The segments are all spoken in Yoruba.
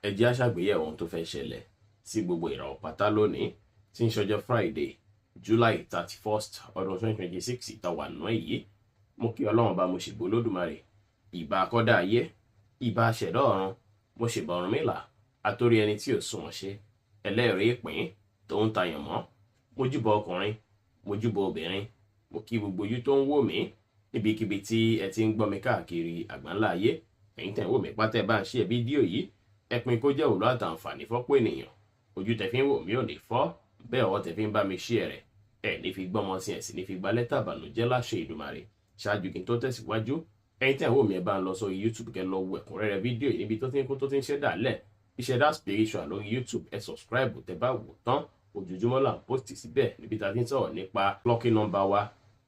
ẹ jẹ́ á ṣàgbéyẹ̀wò ohun tó fẹ́ ṣẹlẹ̀ sí gbogbo ìràwọ̀ pátá lónìí tí ń ṣọjọ́ Friday July 31st ọdún 2026 ìtawà náà yìí. Mo kí Ọlọ́run bá mo ṣègbó Olódùmarè, ìbà akọ́dá ayé, ìbà aṣẹ̀dá ọ̀run, mo ṣèbà Ọ̀rúnmìlà àtórí ẹni tí ò sunwọ̀n ṣe, ẹlẹ́rìí ìpín tó ń tayàn mọ́. Mo júbọ ọkùnrin, mo júbọ obìnrin, mo kí gbogbo ojú tó ń wò mí níbikíbi tí ẹ ti ń gbọ́ mi káàkiri àgbáńlá ayé. Ẹ̀yin tẹ́ ń wò mí pátá ẹ bá ń ṣe fídíò yìí, ẹ pín kó jẹ́ òwúrọ̀ àtàǹfààní fọ́pọ̀ ènìyàn. Ojú tẹ́ fi ń wò mí ò ní fọ́, bẹ́ẹ̀ ọwọ́ tẹ́ fi ń bá mi ṣí rẹ̀ ẹ̀ ní fi gbọ́mọ sí ẹ̀ sì ní fi gba lẹ́tà ìbànújẹ́ láṣẹ Ìdùmarè. Ṣáájú kí n tó tẹ̀síwájú, ẹ̀yin tẹ́ ń wò mí ẹ bá ń lọ sórí YouTube kẹ́ lọ wo ẹ̀kúnrẹ́rẹ́ fídíò yìí níbi tó ti ń ṣẹ̀dá lẹ̀ Ìṣẹ̀dá Spiritual lórí YouTube. Ẹ subscribe tẹ́ bá wò tán, ojoojúmọ́ là ń post síbẹ̀ níbi tá a ti ń sọ̀rọ̀ nípa lucky number wa,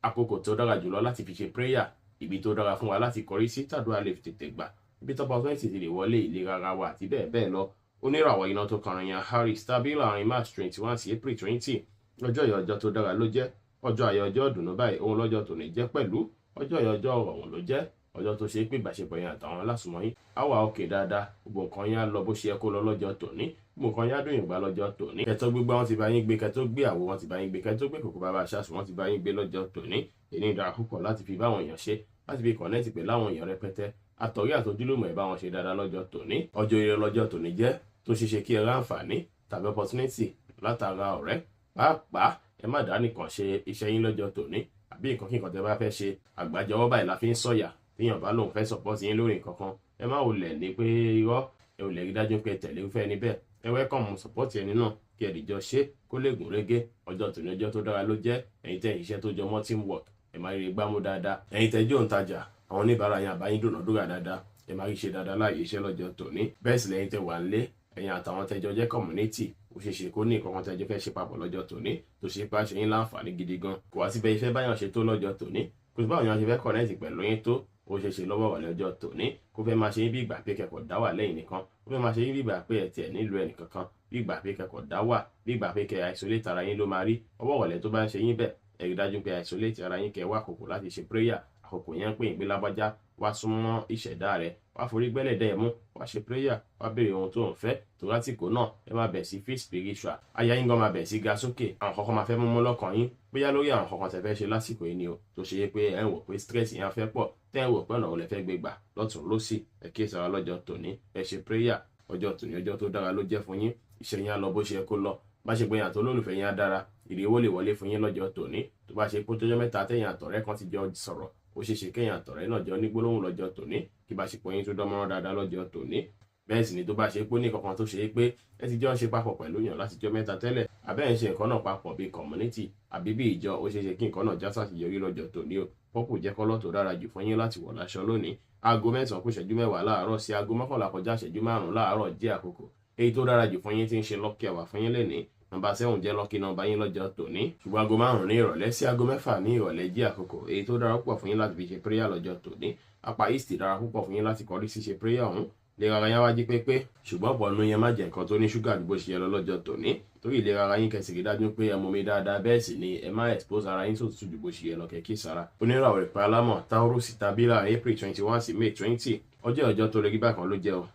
àkókò tó dára jùlọ láti fi ṣe prayer, ibi tó dára fún wa láti kọrí sí tàdúrà lè fi tètè gbà, ibi tó opportunity ti lè wọlé, ìlera ara wa àti bẹ́ẹ̀ bẹ́ẹ̀ lọ. Oníràwọ̀ iná tó kọrin yan Harris tàbí láàrin March 21 sí April 20. Ọjọ́ yìí ọjọ́ tó dára ló jẹ́, ọjọ́ ayọ̀ ọjọ́ ìdùnnú báyìí òun lọ́jọ́ tó ní jẹ́ pẹ̀lú. Ọjọ́ yìí ọjọ́ ọ̀rọ̀ òun ló jẹ́, ọjọ́ tó ṣe pé ìbáṣepọ̀ yẹn àtàwọn alásùnmọ́ yín á wà òkè dáadáa, gbogbo nǹkan yẹn á lọ bó ṣe yẹ kó lọ lọ́jọ́ tòní, gbogbo nǹkan yẹn á dùn ìgbà lọ́jọ́ tòní. Kẹtọ́ gbígbá wọn ti bá yín gbé, kẹtọ́ gbé àwo wọn ti bá yín gbé, kẹtọ́ gbé kòkó bàbá aṣáṣù wọn ti bá yín gbé lọ́jọ́ tòní. Èyí dára púpọ̀ láti fi báwọn èèyàn ṣe, láti fi connect pẹ̀lú àwọn èèyàn rẹpẹtẹ, àtọ̀rí àtọjúlùmọ̀ ẹ̀ bá wọn ṣe dáadáa lọ́jọ́ tòní. Ọjọ́ ire lọ́jọ́ tòní jẹ́ tó ṣeéṣe kí ẹ ráǹfààní tàbí opportunity látara ọ̀rẹ́. Pàápàá ẹ má dá nìkan ṣe iṣẹ́ yín lọ́jọ́ tòní, àbí nǹkan kí nǹkan tẹ́ bá fẹ́ ṣe, àgbájọwọ́ báyìí la fi ń sọ̀yà. Téèyàn bá lóun fẹ́ support yín lórí nǹkan kan, ẹ má wulẹ̀ ní pé irọ́, ẹ ò lè rí dájú pé tẹ̀lé irúfẹ́ ẹni bẹ́ẹ̀. Ẹ welcome support ẹni náà kí ẹ dìjọ ṣe kó lè gùn régé. Ọjọ́ tòní ọjọ́ tó dára ló jẹ́. Ẹ̀yin tẹ́ iṣẹ́ tó jọ mọ́ teamwork, ẹ máa rí gbámú dáadáa. Ẹ̀yin tẹ́ jẹ́ òǹtajà, àwọn oníbàárà yẹn àbáyín dúnàdúrà dáadáa, ẹ máa rí ṣe dáadáa láàyè iṣẹ́ lọ́jọ́ tòní. Bẹ́ẹ̀ sì lẹ́yìn tẹ́ wà ń lé, ẹ̀yin àtàwọn tẹ́jọ jẹ́ community, ó ṣe ṣe kó ní nǹkan tẹ́jọ fẹ́ ṣe papọ̀ lọ́jọ́ tòní tó ṣe pé àṣẹ yín láǹfààní gidi gan. Kò wá síbẹ̀ ìfẹ́ báyọ̀ ṣe tó lọ́jọ́ tòní, kò sí báwọn èèyàn ṣe fẹ́ connect pẹ̀lú yín tó, ó ṣe ṣe lọ́wọ́ wà lọ́jọ́ tòní. Kó fẹ́ máa ṣe yín bí ìgbà pé kẹ́kọ̀ọ́ dá wà lẹ́yìn nìkan, kó fẹ́ máa ṣe yín bí ìgbà pé ẹ tiẹ̀ nílò ẹnì kankan, bí ìgbà pé kẹ́kọ̀ọ́ dá wà, bí ìgbà pé kẹ́ isolate ara yín ló máa rí. Ọwọ́ wọ̀lẹ́ tó bá ń ṣe yín bẹ́ẹ̀, ẹ rí dájú pé isolate ara yín kẹ́ wá àkókò láti ṣe prayer. Àkókò yẹn ń pè ìgbé lágbájá, wá súnmọ́ ìṣẹ̀dá rẹ̀, wá forí gbẹ́lẹ̀ dẹ́ mú, wá ṣe prayer, wá béèrè ohun tó ń fẹ́. Tó lásìkò náà ẹ máa bẹ̀ sí feel spiritual, aya yín gan máa bẹ̀ sí ga sókè. Àwọn kankan máa fẹ́ mú lọ́kàn yín, bóyá lórí àwọn kankan tẹ́ fẹ́ ṣe lásìkò yìí ni o, tó ṣe yẹ pé ẹ ń wò pé stress yẹn fẹ́ pọ̀, tẹ́ ń wò pé ọ̀nà wo lẹ fẹ́ gbé gbà lọ́tùn lósì. Ẹ kíyèsí ara lọ́jọ́ tòní, ẹ ṣe prayer. Ọjọ́ tòní ọjọ́ tó dára ló jẹ́ fún yín, iṣẹ́ yín á lọ bó ṣe yẹ kó lọ. Bá ṣe pé yín àti olólùfẹ́ yín á dára, ìrèwó lè wọlé fún yín lọ́jọ́ tòní. Tó bá ṣe pé tó jọ́ mẹ́ta tẹ́yìn àtọ̀rẹ́ kan ti jọ sọ̀rọ̀, ó ṣe ṣe kéèyàn àtọ̀rẹ́ náà jọ ní gbólóhùn lọ́jọ́ tòní, kí bá ṣe pé yín tó dánmọ́rán dáadáa lọ́jọ́ tòní. Bẹ́ẹ̀ sì ni tó bá ṣe pé ní kankan tó ṣe é pé ẹ ti jọ ń ṣe papọ̀ pẹ̀lú yàn láti jọ mẹ́ta tẹ́lẹ̀, àbẹ́ ń ṣe nǹkan náà papọ̀ bíi community àbí bí ìjọ, ó ṣe ṣe kí nǹkan náà já ṣàṣeyọrí lọ́jọ́ tòní o. Purple jẹ́ kọ́lọ́ tó dára jù fún yín láti wọ̀ láṣọ lónìí. Aago 9 kù ìṣẹ́jú 10 láàárọ̀ sí aago 11 kọjá ìṣẹ́jú 5 láàárọ̀ jẹ́ àkókò èyí tó dára jù fún yín tí ń ṣe lucky hour fún yín lénìí. Nọ́mbà 7 jẹ́ lucky number yín lọ́jọ́ tòní. Ṣùgbọ́n aago 5 ní ìrọ̀lẹ́ sí aago 6 ní ìrọ̀lẹ́ jẹ́ àkókò èyí tó dára púpọ̀ fún yín láti fi ṣe prayer lọ́jọ́ tòní. Apá east dára púpọ̀ fún yín láti kọrí sí ṣe prayer ọ̀hún. Ìlera ara yín wá jí pépé, ṣùgbọ́n ọ̀pọ̀ nínú yẹn má jẹ nǹkan tó ní ṣúgà ju bó ṣe yẹ lọ lọ́jọ́ tòní. Torí ìlera ara yín kẹsì rí dájú pé ẹ mú mi dáadáa, bẹ́ẹ̀ sì ni ẹ má expose ara yín sòtútù ju bó ṣe yẹ lọ kẹ̀kí sára. Oníràwọ̀ ìpè alámọ̀ Taurus tàbí láàrin April 21 sí May 20. Ọjọ́ tó rẹgí bákan ló jẹ́ o.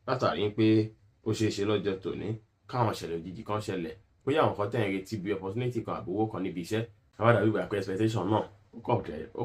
Látàrí pé ó ṣeé ṣe lọ́jọ́ tòní káwọn ṣẹlẹ̀ òjijì kan ṣẹlẹ̀, bóyá àwọn kan tẹ̀ ń retí bí opportunity kan àbówó kan níbi iṣẹ́, àwọn àdàbí ìgbà pé expectation náà ó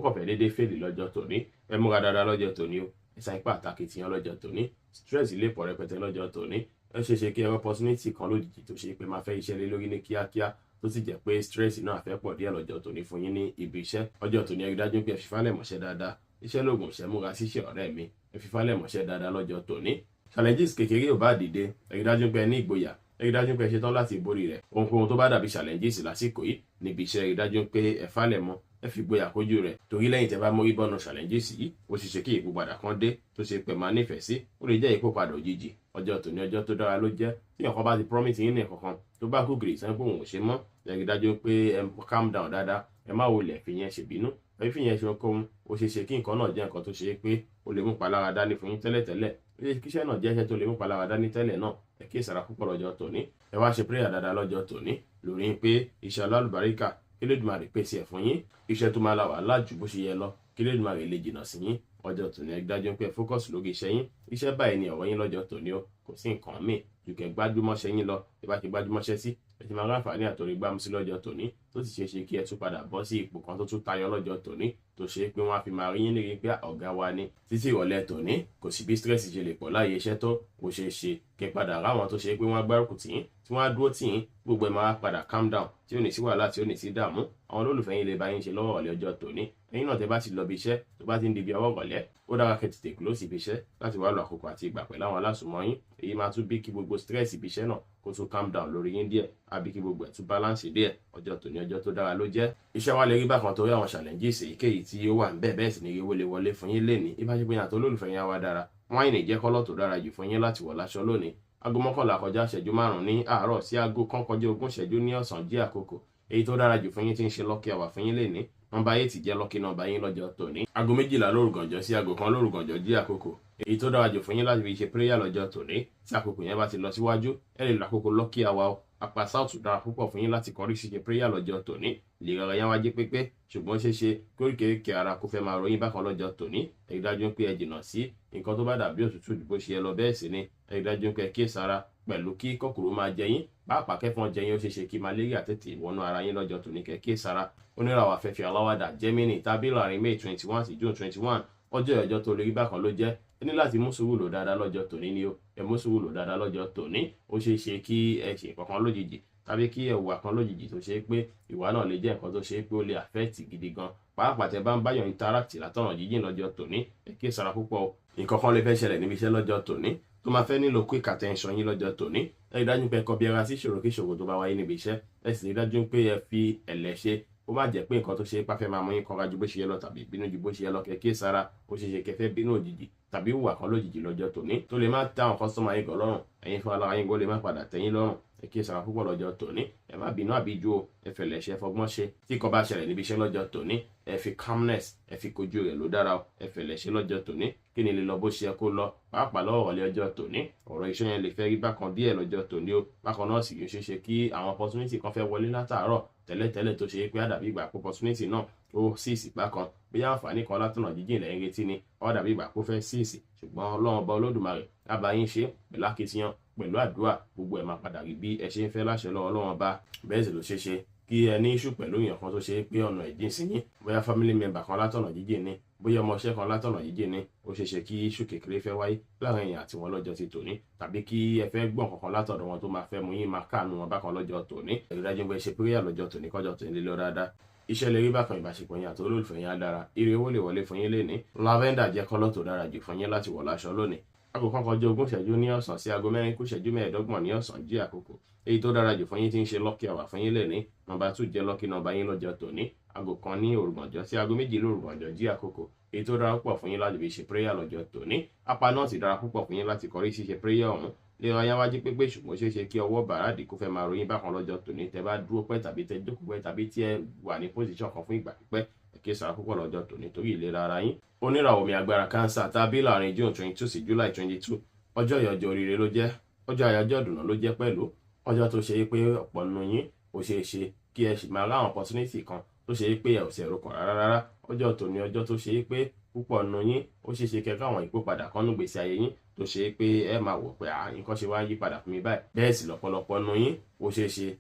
kọ̀ fẹ́ déédéé fèlè lọ́jọ́ tòní. Ẹ múra dáadáa lọ́jọ́ tòní o, ẹ sa ipá àtàkì tiyán lọ́jọ́ tòní. Stress lè pọ̀ rẹpẹtẹ lọ́jọ́ tòní. Ẹ ṣe ṣe kí ẹ opportunity kan lójijì tó ṣe pé máa fẹ́ iṣẹ́ lé lórí ní kíákíá, tó sì jẹ́ pé stress náà fẹ́ pọ̀ díẹ̀ lọ́jọ́ tòní fún yín ní ibi iṣẹ́. Ọjọ́ tòní ẹ rí dájú pé ẹ fífálẹ̀ mọ̀ṣẹ́ dáadáa. Iṣẹ́ lóògùn ṣẹ́, múra síṣẹ́ ọ̀rẹ́ mi, ẹ fífálẹ̀ mọ̀ṣẹ́ dáadáa lọ́jọ́ tòní. Challenges kékeré ò bá dìde, ẹ rí dájú pé ẹ ní ìgboyà, ẹ rí dájú pé ẹ ṣetán láti borí rẹ̀. Ohunkóhun tó bá dàbí challenges lásìkò yìí níbi iṣẹ́, rí dájú pé ẹ fálẹ̀ mọ́, ẹ fi ìgboyà kojú rẹ̀. Torí lẹ́yìn tẹ́ bá mórí bọ́nu challenges yìí, ó ṣe ṣe kí ìyípadà kan dé tó ṣe pé máa nífẹ̀ẹ́ sí, ó lè jẹ́ ìyípadà òjijì. Ọjọ́ tòní ọjọ́ tó dára ló jẹ́. Tí ọ̀kan bá ti promise yín ní ẹ̀kọ̀kan tó bá kú gìrì sẹ́ńpò òun ò ṣe mọ́, ẹ rí dájú pé ẹ calm down dáadáa, ẹ má wulẹ̀ fi yẹn ṣèbínú, ẹ fi yẹn ṣe ohunkóhun. Ó ṣe ṣe kí nǹkan náà jẹ́ nǹkan tó ṣe pé ó lè mú palára dání fún yín tẹ́lẹ̀tẹ́lẹ̀. Ó ṣe kí iṣẹ́ náà jẹ́ iṣẹ́ tó lè mú palára dání tẹ́lẹ̀ náà. Ẹ kí ìsàrà púpọ̀ lọ́jọ́ tòní. Ẹ wá ṣe prayer dáadáa lọ́jọ́ tòní lórí pé iṣẹ́ alálùbáríkà kí Elédùmarè pèsè ẹ̀ fún yín. Iṣẹ́ tó máa la wà lájú bó ṣe yẹ lọ kí Elédùmarè lè jìnnà sí yín. Ọjọ́ tòní ẹ dájú pé focus lórí iṣẹ́ yín. Iṣẹ́ báyìí ni ọ̀rọ̀ yín lọ́jọ́ tòní o. kò sí nǹkan míì ju kẹ́ gbájúmọ́ṣẹ́ yín lọ. Bí bá ti gbájúmọ́ṣẹ́ sí ẹ ti máa ráǹfààní àtòrí gbámú sí lọ́jọ́ tòní tó sì ṣeé ṣe kí ẹ tún padà bọ́ sí ipò kan tó tún tayọ lọ́jọ́ tòní tó ṣe pé wọ́n á fi máa rí yín lérí pé ọ̀gá wa ni. Títí ìrọ̀lẹ́ tòní kò sí bí stress ṣe lè pọ̀ láàyè iṣẹ́ tó kò ṣeé ṣe kẹ́ padà ráwọn tó ṣe pé wọ́n á gbárùkù tì yín tí wọ́n á dúró tì yín gbogbo ẹ̀ máa padà calm down tí ò ní sí wàhálà tí ò ní sí dààmú. Àwọn olólùfẹ́ yín lè bá yín ṣe lọ́wọ́ ọ̀lẹ́ ọjọ́ tòní. Ẹ̀yin náà tẹ́ bá ti lọ bí iṣẹ́ tó bá ti ń di bí ọwọ́ ọ̀lẹ́ ó dára kẹ́ tètè close ibi iṣẹ́ láti wá lo àkókò àti ìgbà pẹ̀lú àwọn alásùnmọ́ yín. Èyí máa tún bí kí gbogbo stress ibi iṣẹ́ náà kó tún calm down lórí yín díẹ̀ àbí kí gbogbo ẹ̀ tún balance díẹ̀. Ọjọ́ tòní ọjọ́ tó dára ló jẹ́. Iṣẹ́ wa lè rí bákan torí àwọn challenges èyíkéyìí tí ó wà níbẹ̀ bẹ́ẹ̀ sì ni owó lè wọlé fún yín lénìí. Ìbáṣepọ̀ yín àti olólùfẹ́ yín á wá dára. Wáìnì jẹ́ kọ́lọ̀ tó dára jù fún yín láti wọ̀ láṣọ lónìí. Aago 11 kọjá ìṣẹ́jú 5 ní àárọ̀ sí aago 1 kọjá 20 ìṣẹ́jú ní ọ̀sán jí àkókò. Èyí tó dára jù fún yín tí ń ṣe lucky hour fún yín lénìí. Nọ́mbà 8 jẹ́ lucky nọ́mbà yín lọ́jọ́ tòní. Aago 12 lórúgànjọ́ sí aago 1 lórúgànjọ́ jí àkókò. Èyí tó dára jù fún yín láti fi ṣe prayer lọ́jọ́ tòní. Tí àkókò yẹn bá ti lọ síwájú ẹ lè lo àkókò lucky hour. Apá south dára púpọ̀ fún yín láti kọrí sí ṣe prayer lọ́jọ́ tòní. Ìlera yẹn wá jí pépé ṣùgbọ́n ṣeéṣe kóríkèéríkèé ara kó fẹ́ máa ròyìn bákan lọ́jọ́ tòní. Ẹ rí dájú pé ẹ jìnnà sí nǹkan tó bá dàbí òtútù bó ṣe yẹ lọ bẹ́ẹ̀ sì ni ẹ rí dájú pé ẹ kíyèsára pẹ̀lú kí kòkòrò máa jẹ yín pàápàá kẹ́fọn jẹ yín ó ṣeéṣe kí malaria tètè wọnú ara yín lọ́jọ́ tòní kẹ́ kíyèsára. Oníràwọ̀ afẹ́fẹ́ aláwàdà Gemini tàbí láàrin May 21 sí June 21 ọjọ́ tó lè rí bákan ló jẹ́. Ẹ ní láti mú sùúrù lò dáadáa lọ́jọ́ tòní ni ó ẹ mú sùúrù lò dáadáa lọ́jọ́ tòní. Ó ṣeéṣe kí ẹ ṣe kankan lójijì tàbí kí ẹ wà kan lójijì tó ṣe pé ìwà náà lè jẹ́ nǹkan tó ṣe pé ó lè affect gidi gan. Pàápàá tẹ́ bá ń báyọ̀ interact látọ̀nà jíjìn lọ́jọ́ tòní ẹ kíyèsára púpọ̀. Nǹkan kan lè fẹ́ ṣẹlẹ̀ níbi iṣẹ́ lọ́jọ́ tòní tó máa fẹ́ nílò quick attention yín lọ́jọ́ tòní. Ẹ rí dájú pé ẹ kọbi ara sí ìṣòro kí ìṣòro tó bá wáyé níbi iṣẹ́. Ẹ sì rí dájú pé ẹ fi ẹ̀lẹ́ ṣe ó má jẹ́ pé nǹkan tó ṣe pàfẹ́ máa mú yín kanra ju bó ṣe yẹ lọ tàbí bínú ju bó ṣe yẹ lọ kẹ́ kíyèsára. Ó ṣeéṣe kẹ́ fẹ́ bínú òjijì tàbí hùwà kan lójijì lọ́jọ́ tòní tó lè má tẹ́ àwọn customer yín gan lọ́rùn. Ẹ̀yin fún alára yín gbọ́ lè má padà tẹ́yìn lọ́rùn. Ẹ kíyèsára púpọ̀ lọ́jọ́ tòní. Ẹ má bínú àbíjú o ẹ fẹ̀lẹ̀ ṣe fọgbọ́n ṣe. Tí nǹkan bá ṣẹlẹ̀ níbi iṣẹ́ lọ́jọ́ tòní ẹ fi calmness ẹ fi kojú rẹ̀ ló dára o ẹ fẹ̀lẹ̀ ṣe lọ́jọ́ tòní kí ni lè lọ bó ṣe yẹ kó lọ pàápàá lọ́wọ́ ọ̀lẹ́ ọjọ́ tòní. Ọ̀rọ̀ iṣẹ́ yẹn lè fẹ́ rí bákan díẹ̀ lọ́jọ́ tòní o. Bákan náà sì yóò ṣeéṣe kí àwọn opportunity kan fẹ́ wọlé látàárọ̀ tẹ́lẹ̀tẹ́lẹ̀ tó ṣe pé àdàbí ìgbà opportunity náà ó síìsì bákan bí àǹfààní kan látọ̀nà jíjìn lẹ́yìn retí ni ó dàbí ìgbà kó fẹ́ síìsì ṣùgbọ́n Ọlọ́run ọba Olódùmarè á bá yín ṣe pẹ̀lú akitiyan pẹ̀lú àdúrà gbogbo ẹ̀ máa padà rí bí ẹ ṣe ń fẹ́ láṣẹ lọ́wọ́ Ọlọ́run ọba. Bẹ́ẹ̀ sì ló ṣeéṣe kí ẹ ní issue pẹ̀lú èèyàn kan tó ṣe pé ọ̀nà ìjìn sí yín bóyá family member kan látọ̀nà jíjìn ni bóyá ọmọọṣẹ́ kan látọ̀nà jíjìn ni ó ṣeéṣe kí issue kékeré fẹ́ wáyé láàrin èèyàn àti wọn lọ́jọ́ ti tòní tàbí kí ẹ fẹ́ gbọ̀n kankan látọ̀dọ̀ wọn tó máa fẹ́ mú yín máa káàánú wọn bákan lọ́jọ́ tòní. Ẹ rí dájú pé ṣe prayer lọ́jọ́ tòní kọ́jọ́ tòní lé lọ dáadáa. Iṣẹ́ lè rí bákan ìbáṣepọ̀ yín àti olólùfẹ́ yín á dára. Ire owó lè wọlé fún yín lénìí. Lavender jẹ́ kọ́lọ̀ tó dára jù fún yín láti wọ̀ láṣọ lónìí. Aago 1 kọjá 20 ìṣẹ́jú ní ọ̀sán sí aago 4 kù ìṣẹ́jú 15 ní ọ̀sán jí àkókò. Èyí tó dára jù fún yín tí ń ṣe lucky hour fún yín lénìí. Nọ́mbà 2 jẹ́ lucky nọ́mbà yín lọ́jọ́ tòní. Aago 1 ní òrùngànjọ́ sí aago 2 lórùngànjọ́ jí àkókò. Èyí tó dára púpọ̀ fún yín láti fi ṣe prayer lọ́jọ́ tòní. Apá náà sì dára púpọ̀ fún yín láti kọrí sí ṣe prayer ọ̀hún. Lè ra yán wájú pépé ṣùgbọ́n ṣeéṣe kí ọwọ́ bàrádì kó fẹ́ máa ròyìn bákan lọ́jọ́ tòní tẹ́ bá dúró pẹ́ tàbí tẹ́ jókòó pẹ́ tàbí tí ẹ wà ní position kan fún ìgbà pípẹ́ ẹ kíyèsára púpọ̀ lọ́jọ́ tòní torí ìlera ara yín. Oníràwọ̀ mi agbára cancer tàbí láàrin June 22 sí July 22 ọjọ́ ìyọjọ́ oríire ló jẹ́ ọjọ́ àyájọ́ ìdùnnú ló jẹ́ pẹ̀lú ọjọ́ tó ṣe pé ọ̀pọ̀ nínú yín ó ṣeéṣe kí ẹ sì máa láwọn opportunity kan tó ṣe pé ẹ ò sì ẹ̀rọ kan rárá. Ọjọ́ tòní ọjọ́ tó ṣe pé púpọ̀ nínú yín ó ṣeéṣe kẹ́ káwọn ìpò padà kan nú gbèsè ayé yín tó ṣe pé ẹ máa wò pé nǹkan ṣe wá yí padà fún mi báyìí. Bẹ́ẹ̀ sì lọ́pọ̀lọpọ̀ nínú yín ó ṣeéṣe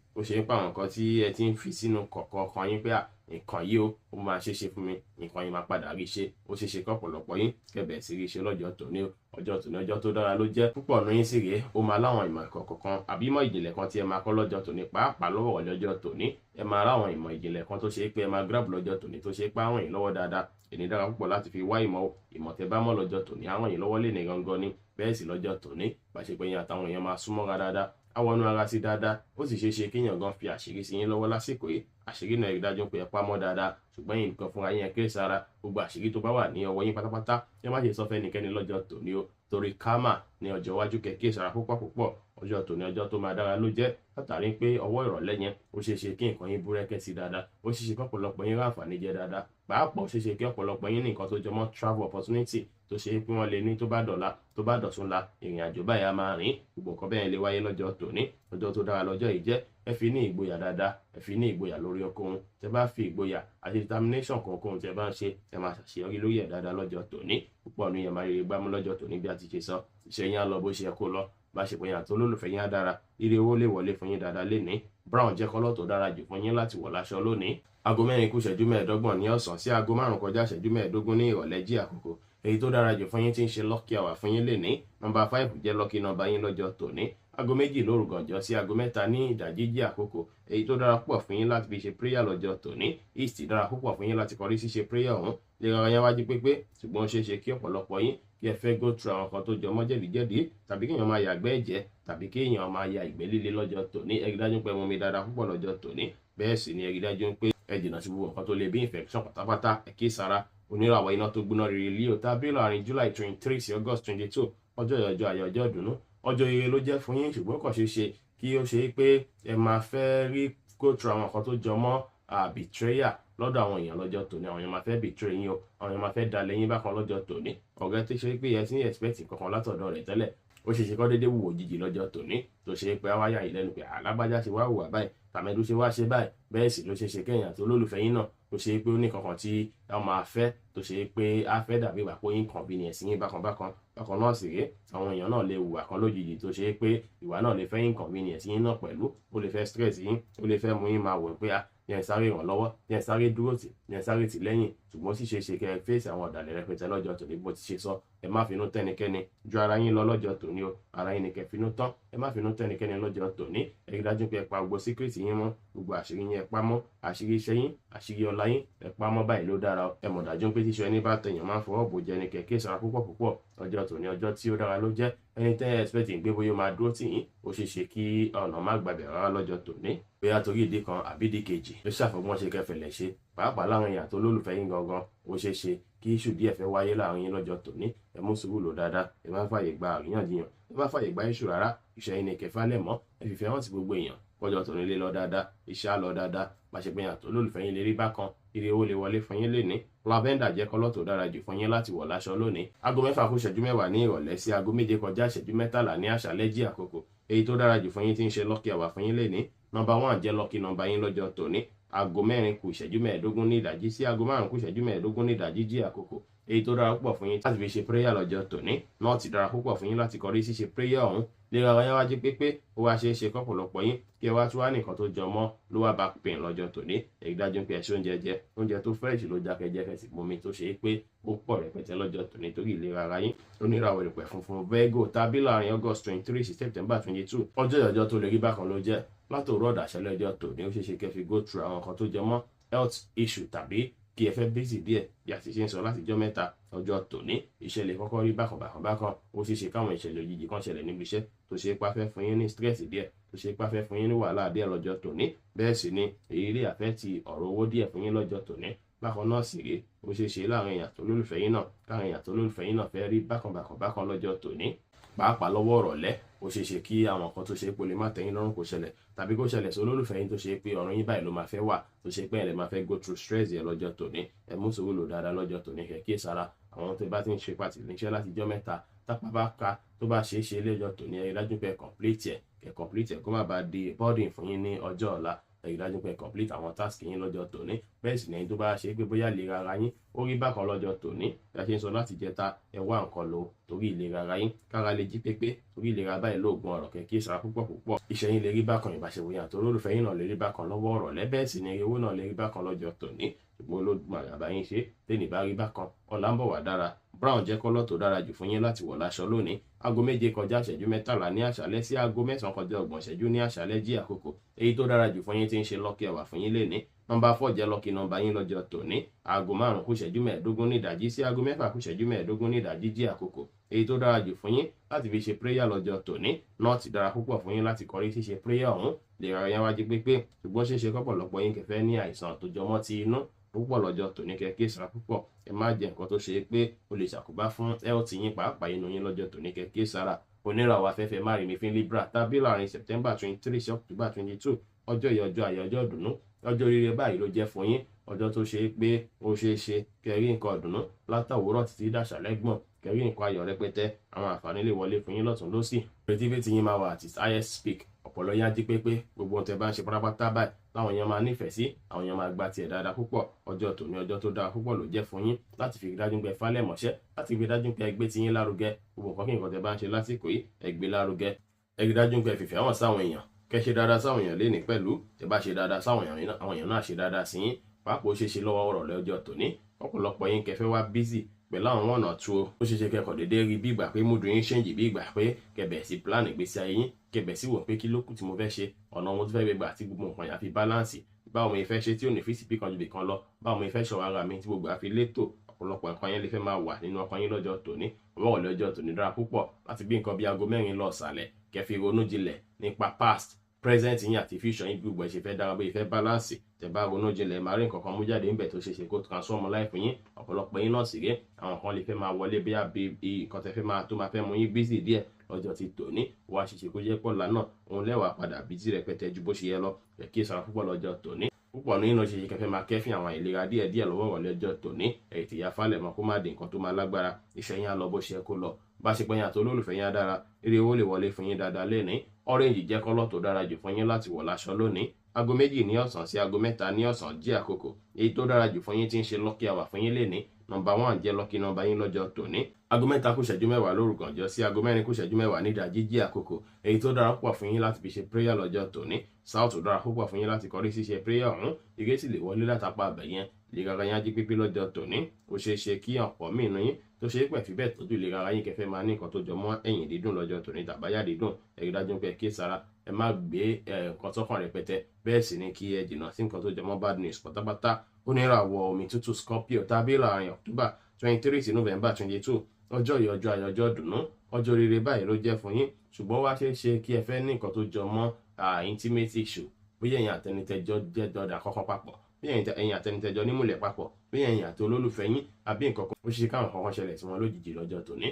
pé àwọn nǹkan tí ẹ ti ń fi sínú kọ̀ọ̀kan yín pé nǹkan yìí ó máa ṣeéṣe fún mi nǹkan yìí máa padà rí ṣe ó ṣeéṣe kí ọ̀pọ̀lọpọ̀ yín kẹ̀bẹ̀ sí rí ṣe lọ́jọ́ tòní ọjọ́ tó dára ló jẹ́. Púpọ̀ nínú yín sì rèé ó máa láwọn ìmọ̀ ìkọ̀kọ̀ kan àbí ìmọ̀ ìjìnlẹ̀ kan tí ẹ máa kọ́ lọ́jọ́ tòní pàápàá lọ́wọ́ lọ́jọ́ tòní. Ẹ máa ráwọn ìmọ̀ ìjìnlẹ̀ kan tó ṣe pé ẹ máa grab lọ́jọ́ tòní tó ṣe pé àwọn yìí lọ́wọ́ dáadáa. Èní dára púpọ̀ láti fi wá ìmọ̀ tẹ́ bá mọ̀ lọ́jọ́ tòní àwọn yìí lọ́wọ́ lè ní gangan ní. Bẹ́ẹ̀ sì lọ́jọ́ tòní bàṣepọ̀ yín àtàwọn èèyàn máa súnmọ́ra dáadáa àwọn ara sí dáadáa ó sì ṣeéṣe kéèyàn gan fi àṣírí sí yín lọ́wọ́ lásìkò yìí. Àṣírí náà rí dájú pé ẹ pamọ́ dáadáa ṣùgbọ́n yín nǹkan fúnra yín ẹ kíyèsára gbogbo àṣírí tó bá wà ní ọwọ́ yín pátápátá ẹ má ṣe sọ fẹ́nikẹ́ni lọ́jọ́ tòní o torí karma ní ọjọ́ iwájú kẹ́ kíyèsára púpọ̀. Ọjọ́ tòní ọjọ́ tó máa dára ló jẹ́ látàrí pé ọwọ́ ìrọ̀lẹ́ yẹn ó ṣeéṣe kí nǹkan yín búrẹ́kẹ́ sí dáadáa ó ṣeéṣe kí ọ̀pọ̀lọpọ̀ yín ráǹfààní jẹ dáadáa pàápàá ó ṣeéṣe kí ọ̀pọ̀lọpọ̀ yín ní nǹkan tó jọmọ́ travel opportunity tó ṣe pé wọ́n lè ní tó bá dọ̀la tó bá dọ̀túnla ìrìn àjò báyìí á máa rìn gbogbo nǹkan bẹ́ẹ̀ lè wáyé lọ́jọ́ tòní. Ọjọ́ tó dára lọ́jọ́ yìí jẹ́ ẹ fi ní ìgboyà dáadáa ẹ fi ní ìgboyà lórí ohunkóhun tẹ́ bá fi ìgboyà àti determination kankan tẹ́ bá ń ṣe ẹ máa ṣàṣeyọrí lórí ẹ̀ dáadáa lọ́jọ́ tòní. Púpọ̀ ní ẹ máa rí gbámú lọ́jọ́ tòní bí a ti ṣe sọ iṣẹ́ yín á lọ bó ṣe yẹ kó lọ bá ṣe pé yín àti olólùfẹ́ yín á dára, ire owó lè wọlé fún yín dáadáa lénìí. Brown jẹ́ kọ́lọ̀ tó dára jù fún yín láti wọ̀ láṣọ lónìí. Aago 4 kù ìṣẹ́jú 15 ní ọ̀sán sí aago 5 kọjá ìṣẹ́jú 15 ní ìrọ̀lẹ́ jí àkókò. Èyí tó dára jù fún yín tí ń ṣe lucky hour fún yín lénìí. Nọ́mbà 5 jẹ́ lucky nọ́mbà yín lọ́jọ́ tòní. Aago 2 lóru gànjọ́ sí aago 3 ní ìdájí jí àkókò. Èyí tó dára púpọ̀ fún yín láti fi ṣe prayer lọ́jọ́ tòní. East dára púpọ̀ fún yín láti kọrí sí ṣe prayer ọ̀hún. Lè ra yẹn wájú pépé, ṣùgbọ́n ó ṣeé ṣe kí ọ̀pọ̀lọpọ̀ yín kí ẹ fẹ́ go through àwọn kan tó jọ mọ́ jẹ̀díjẹ̀dí, tàbí kí èèyàn máa yàgbẹ́ ẹ̀jẹ̀, tàbí kí èèyàn máa ya ìgbẹ́ líle lọ́jọ́ tòní. Ẹ rí dájú pé ẹ mumi dáadáa púpọ̀ lọ́jọ́ tòní. Bẹ́ẹ̀ sì ni ẹ rí dájú pé ẹ jìnnà sí gbogbo nǹkan tó lè bí infection pátápátá. Ẹ kí sára oníràwọ̀ iná tó gbóná rere Leo tàbí láàrin July 23 sí August 22, ọjọ́ ìyọjọ́ ayọ̀ ọjọ́ ìdùnnú. Ọjọ́ ire ló jẹ́ fún yín, ṣùgbọ́n kò ṣeé ṣe kí ó ṣe pé ẹ máa fẹ́ rí go through àwọn nǹkan tó jọ mọ́ betrayal lọ́dọ̀ àwọn èèyàn lọ́jọ́ tòní. Àwọn èèyàn máa fẹ́ betray yín o, àwọn èèyàn máa fẹ́ dalẹ̀ yín bákan lọ́jọ́ tòní. Ọ̀rẹ́ tó ṣe pé ẹ ti ń expect kankan látọ̀dọ̀ rẹ̀ tẹ́lẹ̀, ó ṣe ṣe kọ́ déédéé wò òjijì lọ́jọ́ tòní, tó ṣe pé àwáyà yìí lẹ́nu pé alágbájá ṣe wá hùwà báyìí, tàmẹ́dú ṣe wá ṣe báyìí. Bẹ́ẹ̀ sì ló ṣe ṣe kẹ́yìn àti olólùfẹ́ yín náà tó ṣe pé ó ní kankan tí a máa fẹ́, tó ṣe pé a fẹ́ dàbí ìwà pé inconvenience yín bákan náà sì rèé. Àwọn èèyàn náà lè hùwà kan lójijì tó ṣe pé ìwà náà lè fẹ́ inconvenience yín náà pẹ̀lú, ó lè fẹ́ stress yín, ó lè fẹ́ mú yín máa wò pé yẹn sáré ràn lọ́wọ́, yẹn sáré dúró tì, yẹn sáré tì lẹ́yìn. Ṣùgbọ́n sì ṣe ṣe kẹ́ ẹ fèsì àwọn ọ̀dàlẹ̀ rẹpẹtẹ lọ́jọ́ tòní. Bó ti ṣe sọ, ẹ má finú tẹ́nikẹ́ni ju ara yín lọ lọ́jọ́ tòní o. Ara yín ni kẹ́ finú tán, ẹ má finú tẹ́nikẹ́ni lọ́jọ́ tòní. Ẹ rí dájú pé ẹ pa gbogbo secret yín mọ́, gbogbo àṣírí yín ẹ pa mọ́, àṣírí iṣẹ́ yín, àṣírí ọlá yín ẹ pa mọ́. Báyìí ló dára. Ẹ mọ̀ dájú pé tíṣọ ẹni bá tẹ̀yàn máa ń fọwọ́ bò jẹ ni. Kẹ̀kẹ́ sara púpọ̀. Ọjọ́ tòní ọjọ́ tí ó dára ló jẹ́. Ẹni tẹ́ ẹ expect gbé bóyá máa dúró tì yín, ó ṣe ṣe kí ọ̀nà má gbàbẹ̀ rárá lọ́jọ́ tòní. Bóyá torí ìdí kan àbí ìdí kejì ló ṣàfọwọ́n ṣe kẹfẹ̀lẹ̀ ṣe, pàápàá láwọn èèyàn tó lólùfẹ́ yín gangan, ó ṣe ṣe kí iṣu díẹ̀ fẹ́ wáyé láàrin yín lọ́jọ́ tòní. Ẹ mú sùúrù lò dáadáa, ẹ má fàyè gba àríyànjiyàn, ẹ má fàyè gba iṣu rárá. Iṣẹ́ yín ni kẹfà lẹ̀ mọ́, ẹ fìfẹ́ hàn sí gbogbo èèyàn. Kọjọ́ tòní lè lọ dáadáa, iṣẹ́ á lọ dáadáa. Bá ṣe pé èèyàn tó lólùfẹ́ yín lè rí bákan, ire owó lè wọlé fún yín lénìí. Lavender jẹ́ kọ́lọ̀ tó dára jù fún yín láti wọ̀ láṣọ lónìí. Aago 6 kù ìṣẹ́jú 10 ní ìrọ̀lẹ́ sí aago 7 kọjá ìṣẹ́jú 13 ní àṣálẹ́ jí àkókò. Èyí tó dára jù fún yín tí ń ṣe lucky hour fún yín lénìí. Nọ́mbà 1 jẹ́ lucky nọ́mbà yín lọ́jọ́ tòní. Aago 4 kù ìṣẹ́jú 15 ní ìdájí sí aago 5 kù ìṣẹ́jú 15 ní ìdájí jí àkókò. Èyí tó dára púpọ̀ fún yín láti fi ṣe prayer lọ́jọ́ tòní. Náà ti dára púpọ̀ fún yín láti kọrí sí ṣe prayer ọ̀hún. Lè ra ọyá wájú pépé, ó wá ṣe é ṣe kọ́pọ̀lọpọ̀ yín kí ẹ wá tún wá nìkan tó jọ mọ́ lower back pain lọ́jọ́ tòní. Ẹ rí dájú pé ẹ ṣe oúnjẹ tó fresh ló jákẹ́jẹ́ kẹsì bomi tó ṣe é pé ó pọ̀ rẹpẹtẹ lọ́jọ́ tòní torí ìlera ara yín. Oníràwọ̀ ìrùpẹ̀ funfun Virgo tàbí láàrin August 23 sí September 22. Ọjọ́ ìyọjọ́ tó lè rí bákan ló jẹ́. Látòrò ọ̀dàṣẹ́lẹ̀ ọjọ́ tòní ó ṣe é ṣe kẹ́ fi go through àwọn kan tó jọ mọ́ health issue, tàbí kí ẹ fẹ́ bísí díẹ̀ bí a ti ṣe ń sọ láti jọ́ mẹ́ta. Ọjọ́ tòní ìṣẹ̀lẹ̀ kọ́kọ́ rí bákan, ó ṣe é ṣe káwọn ìṣẹ̀lẹ̀ òjijì kan ṣẹlẹ̀ níbi iṣẹ́ tó ṣe pá fẹ́ fún yín ní stress díẹ̀, tó ṣe pá fẹ́ fún yín ní wàhálà díẹ̀ lọ́jọ́ tòní. Bẹ́ẹ̀ sì ni èyí lè àfẹ́ẹ̀tì ọ̀rọ̀ owó díẹ̀ fún yín lọ́jọ́ tòní. Bákan náà sì rèé, ó ṣe é ṣe láàrin èèyàn tó lólùfẹ́ yín náà, káàrin èèyàn tó lólùfẹ́ yín náà fẹ́ rí bákan lọ́jọ́ tòní. Pàápàá lọ́wọ́ ọ̀rọ̀lẹ́, ó ṣe é ṣe kí àwọn kan tó ṣe pé ó lè má tẹ́yìn lọ́rùn kó ṣẹlẹ̀, tàbí kó ṣẹlẹ̀ sí olólùfẹ́ yín tó ṣe pé ọ̀rọ̀ yín báyìí ló máa fẹ́ wà, tó ṣe pé ẹ̀ lè máa fẹ́ go through stress yẹn lọ́jọ́ tòní. Ẹ mú sùúrù lò dáadáa lọ́jọ́ tòní. Kẹ̀kẹ́ sára àwọn tó bá ti ń ṣe pàtì níṣẹ́ láti jọ́ mẹ́ta, tápá bá ka tó bá ṣe é ṣe lọ́jọ́ tòní. Ẹ rí dájú pé ẹ complete ẹ̀ kó má bàa di burden fún yín ní ọjọ́ ọ̀la. Ẹ rí dájú pé complete àwọn task yín lọ́jọ́ tòní. Bẹ́ẹ̀ sì ni ẹni tó bá ṣe pé bóyá ìlera ara yín ó rí bákan lọ́jọ́ tòní, bí a ṣe ń sọ láti jẹta, ẹ wá nǹkan lò torí ìlera ara yín, kára lè jí pépé torí ìlera báyìí lóògùn ọ̀rọ̀. Kẹ̀kẹ́ sára púpọ̀. Iṣẹ́ yín lè rí bákan, ìbáṣepọ̀ yín àti olólùfẹ́ yín náà lè rí bákan lọ́wọ́ ọ̀rọ̀lẹ́. Bẹ́ẹ̀ sì ni owó náà lè rí bákan lọ́jọ́ tòní. Ṣùgbọ́n Olódùmarè á bá yín ṣe, tẹ́nì bá rí bákan, ọ̀la ń bọ̀ wá dára. Brown jẹ́ kọ́lọ̀ tó dára jù fún yín láti wọ̀ láṣọ lónìí. Aago 7 kọjá ìṣẹ́jú 13 ní àṣálẹ́ sí aago 9 kọjá 30 ìṣẹ́jú ní àṣálẹ́ jí àkókò. Èyí tó dára jù fún yín tí ń ṣe lucky hour fún yín lénìí. Nọ́mbà 4 jẹ́ lucky nọ́mbà yín lọ́jọ́ tòní. Aago 5 kù ìṣẹ́jú 15 ní ìdájí sí aago 6 kù ìṣẹ́jú 15 ní ìdájí jí àkókò. Èyí tó dára jù fún yín láti fi ṣe prayer lọ́jọ́ tòní. Náà ti dára púpọ̀ fún yín láti kọrí sí ṣe prayer ọ̀hún. Lè ra ọyá wájú pépé, ṣùgbọ́n ṣe é ṣe kọ́pọ̀lọpọ̀ yín kẹfẹ́ ní àìsàn tó jọmọ́ ti inú púpọ̀ lọ́jọ́ tòní. Kẹ̀kẹ́ sára púpọ̀. Ẹ má jẹ nǹkan tó ṣe pé ó lè ṣàkóbá fún health yín, pàápàá inú yín lọ́jọ́ tòní. Kẹ̀kẹ́ sára oníràwọ̀ afẹ́fẹ́ má rí mi fín Libra tàbí láàrin September 23 sí October 22. Ọjọ́ ìyọjọ́ ayọ̀ ọjọ́ ìdùnnú. Ọjọ́ rere báyìí ló jẹ́ fún yín. Ọjọ́ tó ṣe pé ó ṣe é ṣe kẹrí nǹkan ìdùnnú látàwòrán títí dàṣálẹ́ gbọ̀n. kẹrí nǹkan ayọ̀ rẹpẹtẹ, àwọn àǹfààní lè wọlé fún yín lọ́tún lósì. creativity yín máa wà at its highest peak, ọpọlọ yín á jí pépé, gbogbo ohun tẹ́ bá ń ṣe pátápátá báyìí táwọn èèyàn máa nífẹ̀ẹ́ sí, àwọn èèyàn máa gba tiẹ̀ dáadáa púpọ̀. Ọjọ́ tòní ọjọ́ tó dára púpọ̀ ló jẹ́ fún yín láti fi dájú pé fálẹ̀ mọ́ṣẹ́, láti fi dájú pé ẹ gbé tiyín lárugẹ, gbogbo nǹkan kí nǹkan tẹ́ bá ń ṣe lásìkò yìí ẹ gbé lárugẹ, ẹ rí dájú pé ẹ fìfẹ́ hàn sáwọn èèyàn, kẹ́ ṣe dáadáa sáwọn èèyàn lénìí pẹ̀lú, tẹ́ bá ṣe dáadáa sáwọn èèyàn, àwọn èèyàn náà ṣe dáadáa sí yín. Pàápàá ó ṣeé ṣe lọ́wọ́ ọ̀rọ̀ lọ́jọ́ tòní ọ̀pọ̀lọpọ̀ yín kẹfẹ́ wá bízì pẹ̀lú àwọn ọ̀nà tó ó ṣeé ṣe kẹ́kọ̀ọ́ déédéé rí bí ìgbà pé múdù yín ṣéǹjì, bí ìgbà pé kẹbẹ̀ sí plan ìgbésí ayé yín, kẹbẹ̀ sí wò pé kí ló kù tí mo fẹ́ ṣe, ọ̀nà mo tó fẹ́ gbégbà tí gbogbo nǹkan yà fi báláǹsì, báwo mo fẹ́ ṣe tí ò ní fi síbí kan ju bìkan lọ, báwo mo fẹ́ ṣọ̀rọ̀ ara mi tí gbogbo àfi létò. Ọ̀pọ̀lọpọ̀ nǹkan yẹn lè fẹ́ máa wà nínú ọkàn yín lọ́jọ́ tòní. Ọwọ́ lọ́jọ́ tòní dára púpọ̀ láti bí nǹkan bí aago 4 lọ sàlẹ̀ kẹfì ronú jinlẹ̀ nípa past, present yín àti future yín, gbogbo ẹ̀ ṣe fẹ́ dára bó ìfẹ́ báláǹsì. Tẹ́ bá ronú jinlẹ̀ máa rí nǹkan kan mú jáde níbẹ̀ tó ṣe ṣe kó transform life yín. Ọ̀pọ̀lọpọ̀ yín náà sì rí àwọn kan lè fẹ́ máa wọlé bí nǹkan tẹ́ fẹ́ máa tó máa fẹ́ mú yín busy díẹ̀ lọ́jọ́ ti tòní. Wá ṣiṣẹ́ kó jẹ́ pọ̀lá náà òun lẹ́wàá padà busy rẹpẹtẹ ju bó ṣe yẹ lọ. Kí sara púpọ̀ lọ́jọ́ tòní. Púpọ̀ nínú ṣe kẹfẹ́ máa kẹ́fìn àwọn ìlera díẹ̀díẹ̀ lọ́wọ́ ọ̀rọ̀ lọ́jọ́ tòní. Ètò ìyáfálẹ̀ mọ́ kó má di nǹkan tó máa lágbára. Iṣẹ́ yín á lọ bó ṣe kó lọ. Bá ṣe pé yín àti olólùfẹ́ yín á dára, eré owó lè wọlé fún yín dáadáa lénìí. Orange jẹ́ kọ́lọ̀ tó dára jù fún yín láti wọ̀ láṣọ lónìí. Aago 2 ní ọ̀sán sí aago 3 ní ọ̀sán jí àkókò. Èyí tó dára jù fún yín tí ń ṣe lucky hour fún yín lénìí. Number 1 jẹ́ lucky number yín lọ́jọ́ tòní. Aago 3 kù ìṣẹ́jú 10 lórúkànjọ́ sí aago 4 kù ìṣẹ́jú 10 ní ìdajì jí àkókò. Èyí tó dára púpọ̀ fún yín láti fi ṣe prayer lọ́jọ́ tòní. South tó dára púpọ̀ fún yín láti kọrí ṣíṣe prayer ọ̀hún. Ìrètí lè wọlé látàpá àbẹ̀yẹn. Ìlera yín á jí pípé lọ́jọ́ tòní. Ó ṣeé ṣe kí ọ̀pọ̀ míì nínú yín tó ṣe é pẹ̀ fi bẹ́ẹ̀ tọ́jú ìlera yín kẹfẹ́ máa ní nǹkan tó jọ mọ́ ẹ̀yìn dídùn lọ́jọ́ tòní tàbáyà dídùn. Ẹ rí dájú pé kí sára ẹ má gbé nǹkan sọ́kàn rẹpẹtẹ, bẹ́ẹ̀ sì ni kí ẹ jìnnà sí nǹkan tó jọ mọ́ bad news pátápátá. Ó ní ìràwọ̀ omi tútù Scorpio tàbí láàrin October 23 sí November 22. Ọjọ́ yìí ọjọ́ ayọ̀ ọjọ́ dùnú, ọjọ́ rere báyìí ló jẹ́ fún yín. Ṣùgbọ́n wá ṣeé ṣe kí ẹ fẹ́ ní nǹkan tó jọ mọ́ intimate issue, bóyá ẹ̀yin àtẹnitẹ́jọ́ jẹ́ dọ̀dà kọ́kọ́ papọ̀, bí ẹ̀yin àtẹnitẹ́jọ́ nímùlẹ̀ papọ̀, bí ẹ̀yin àti olólùfẹ́ yín àbí nǹkan kan ó ṣe káwọn kankan ṣẹlẹ̀ sí wọn lójijì lọ́jọ́ tòní